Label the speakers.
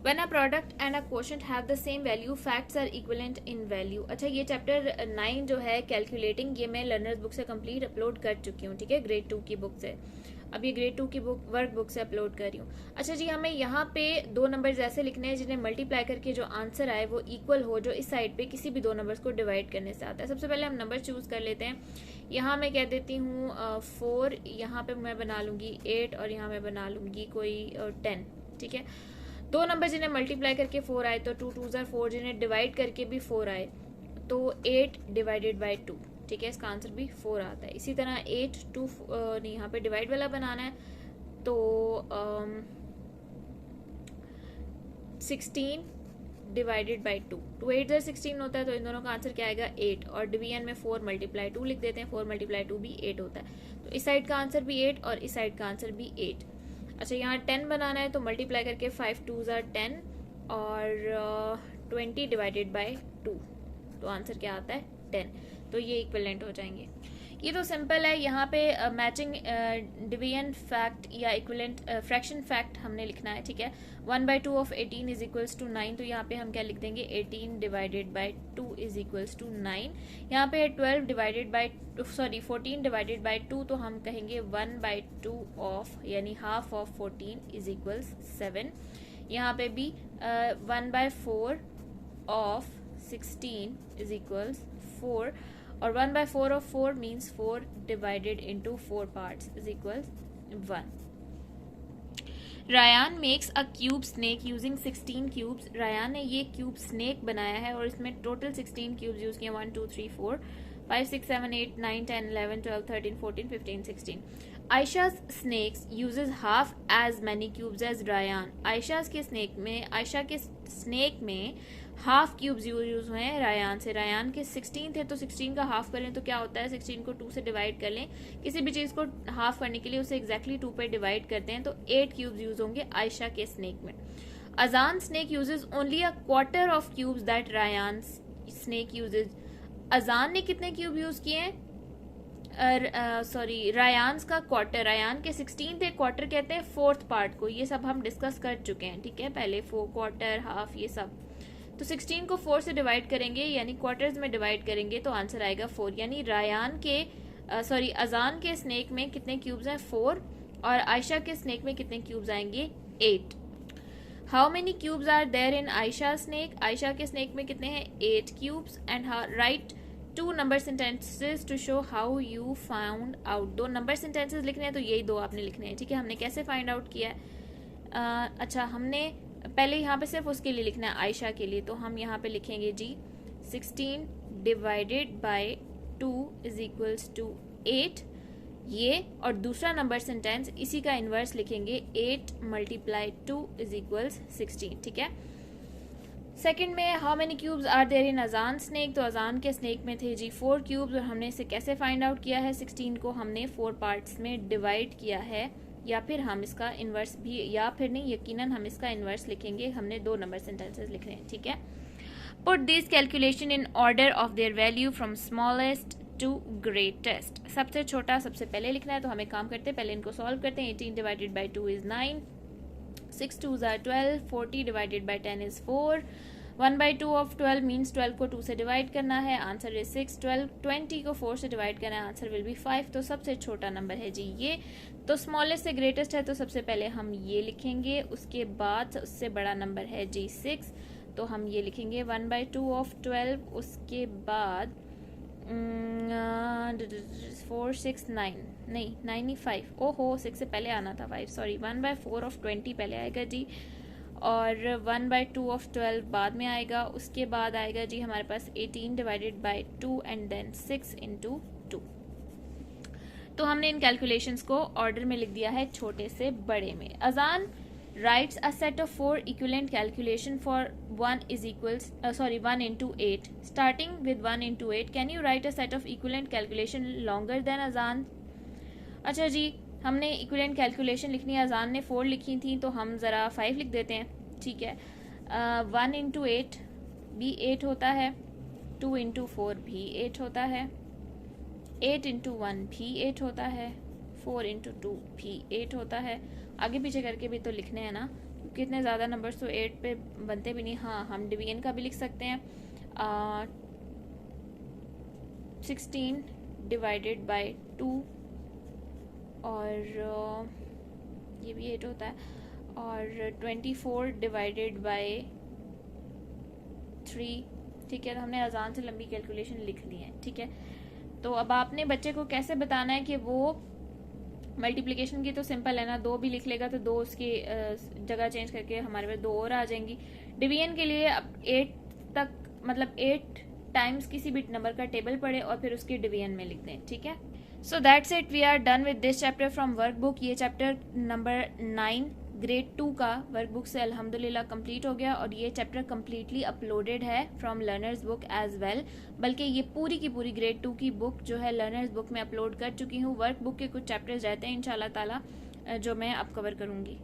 Speaker 1: When a product and a quotient have the same value, facts are equivalent in value. अच्छा, ये chapter 9 जो है calculating, ये मैं लर्नर्स बुक से कंप्लीट अपलोड कर चुकी हूँ, ठीक है, ग्रेड 2 की बुक से. अब ये ग्रेड 2 की बुक वर्क बुक से अपलोड कर रही हूँ. अच्छा जी, हमें यहाँ पे दो नंबर्स ऐसे लिखने हैं जिन्हें मल्टीप्लाई करके जो आंसर आए वो इक्वल हो, जो इस साइड पे किसी भी दो नंबर्स को डिवाइड करने से आता है. सबसे पहले हम नंबर चूज कर लेते हैं. यहाँ मैं कह देती हूँ 4, यहाँ पे मैं बना लूंगी 8 और यहाँ मैं बना लूंगी कोई 10. ठीक है, दो नंबर जिन्हें मल्टीप्लाई करके 4 आए तो 2 2 4, जिन्हें डिवाइड करके भी 4 आए तो 8 डिवाइडेड बाई 2. ठीक है, इसका आंसर भी 4 आता है. इसी तरह 8 2 नहीं, यहाँ पे डिवाइड वाला बनाना है तो 16 डिवाइडेड बाई 2. 2 8 16 होता है, तो इन दोनों का आंसर क्या आएगा 8. और डिवीजन में 4 मल्टीप्लाई 2 लिख देते हैं. 4 मल्टीप्लाई 2 भी 8 होता है, तो इस साइड का आंसर भी 8 और इस साइड का आंसर भी 8. अच्छा, यहाँ 10 बनाना है तो मल्टीप्लाई करके 5 2 10 और 20 डिवाइडेड बाई 2, तो आंसर क्या आता है 10. तो ये इक्विवेलेंट हो जाएंगे. ये तो सिंपल है. यहाँ पे मैचिंग डिवीजन फैक्ट या इक्विवेलेंट फ्रैक्शन फैक्ट हमने लिखना है. ठीक है, 1/2 ऑफ 18 इज इक्वल्स टू 9, तो यहाँ पे हम क्या लिख देंगे 18 divided by 2 is equals to 9. यहाँ पे 12 डिवाइडेड बाई 14 डिवाइडेड बाई 2, तो हम कहेंगे 1/2 ऑफ यानी हाफ ऑफ 14 इज इक्वल्स 7. यहाँ पे भी 1/4 ऑफ 16 इज इक्वल्स 4, और 1/4 of 4 means 4 divided into 4 parts is equals 1. Rayan makes a cube snake using 16 cubes. Rayan ने ये क्यूब स्नेक बनाया है और इसमें टोटल 16 क्यूब्स यूज किए. 1 2 3 4 5 6 7 8 9 10 11 12 13 14 15 16. आयशा's snakes uses half as many cubes as Rayan. Ayesha के स्नेक में हाफ क्यूब्स यूज हुए हैं रायान से. रायान के 16 थे, तो 16 का हाफ करें तो क्या होता है, 16 को 2 से डिवाइड कर लें. किसी भी चीज को हाफ करने के लिए उसे एग्जैक्टली 2 पे डिवाइड करते हैं, तो 8 क्यूब्स यूज होंगे आयशा के स्नेक में. Azan snake uses only a quarter of cubes that Rayan snake uses. Azan ने कितने क्यूब यूज किए हैं, सॉरी रायान का क्वार्टर. रायान के 16 थे, क्वार्टर कहते हैं फोर्थ पार्ट को. ये सब हम डिस्कस कर चुके हैं. ठीक है, पहले क्वार्टर हाफ ये सब. तो 16 को 4 से डिवाइड करेंगे यानी क्वार्टर्स में डिवाइड करेंगे तो आंसर आएगा 4. यानी रायान के अजान के स्नेक में कितने क्यूब्स हैं 4, और आयशा के स्नेक में कितने क्यूब्स आएंगे 8. How many cubes are there in Ayesha snake. Ayesha के स्नेक में कितने हैं 8 cubes. And write 2 number sentences to show how you found out. 2 number sentences लिखने हैं तो यही 2 आपने लिखने हैं. ठीक है, हमने कैसे फाइंड आउट किया है. अच्छा, हमने पहले यहाँ पे सिर्फ उसके लिए लिखना है आयशा के लिए, तो हम यहाँ पे लिखेंगे जी 16 divided by 2 is equals to 8 ये, और दूसरा नंबर सेंटेंस इसी का इनवर्स लिखेंगे 8 मल्टीप्लाई 2 इज इक्वल्स 16. ठीक है, सेकंड में how many cubes are there in Azan snake. तो अजान के स्नेक में थे जी 4 क्यूब्स, और हमने इसे कैसे फाइंड आउट किया है 16 को हमने 4 पार्ट्स में डिवाइड किया है, या फिर हम इसका इन्वर्स भी, या फिर नहीं यकीनन हम इसका इन्वर्स लिखेंगे. हमने 2 नंबर सेंटेंसेस लिख रहे हैं. ठीक है, put this calculation in order of their value from smallest to greatest. सबसे छोटा सबसे पहले लिखना है, तो हम एक काम करते हैं पहले इनको सॉल्व करते हैं. 18 divided by 2 is 9, 6 2 12, 40 divided by 10 is 4. 1/2 of 12 means 12 को 2 से डिवाइड करना है, आंसर इज 6. 20 को 4 से डिवाइड करना है, आंसर विल बी 5. तो सबसे छोटा नंबर है जी ये. तो स्मॉलेस्ट से ग्रेटेस्ट है, तो सबसे पहले हम ये लिखेंगे. उसके बाद उससे बड़ा नंबर है जी 6, तो हम ये लिखेंगे 1/2 ऑफ 12. उसके बाद 4 6 9 नहीं 9 ही 5. ओहो 6 से पहले आना था 5, सॉरी. 1/4 ऑफ 20 पहले आएगा जी, और 1/2 ऑफ 12 बाद में आएगा. उसके बाद आएगा जी हमारे पास 18 divided by 2 and then 6 into 2. तो हमने इन कैलकुलेशंस को ऑर्डर में लिख दिया है छोटे से बड़े में. अजान rights a set of 4 equivalent calculation for 1 into 8. Starting with 1 into 8, can you right a set of equivalent calculation longer than अजान. अच्छा जी, हमने इक्विवेलेंट कैलकुलेशन लिखनी है. अजान ने 4 लिखी थी, तो हम ज़रा 5 लिख देते हैं. ठीक है, 1 into 8 भी 8 होता है, 2 into 4 भी 8 होता है, 8 into 1 भी 8 होता है, 4 into 2 भी 8 होता है. आगे पीछे करके भी तो लिखने हैं ना, कितने ज़्यादा नंबर्स तो 8 पे बनते भी नहीं। हाँ, हम डिवीजन का भी लिख सकते हैं। 16 डिवाइडेड बाय 2 और ये भी 8 होता है, और 24 डिवाइडेड बाय 3। ठीक है, तो हमने आसान से लंबी कैलकुलेशन लिख ली है। ठीक है, तो अब आपने बच्चे को कैसे बताना है कि वो मल्टीप्लिकेशन की तो सिंपल है ना, 2 भी लिख लेगा तो 2 उसकी जगह चेंज करके हमारे पास 2 और आ जाएंगी। डिवीजन के लिए अब 8 तक, मतलब 8 टाइम्स किसी भी नंबर का टेबल पढ़े और फिर उसकी डिवीजन में लिख दें। ठीक है, so that's it, we are done with this chapter from workbook. ये चैप्टर नंबर 9 ग्रेड 2 का वर्कबुक से अल्हम्दुलिल्लाह कंप्लीट हो गया, और ये चैप्टर कम्प्लीटली अपलोडेड है from learners book as well. बल्कि ये पूरी की पूरी ग्रेड 2 की बुक जो है लर्नर्स बुक में अपलोड कर चुकी हूँ। वर्कबुक के कुछ चैप्टर्स रहते हैं इंशाल्लाह ताला जो मैं अब कवर करूँगी।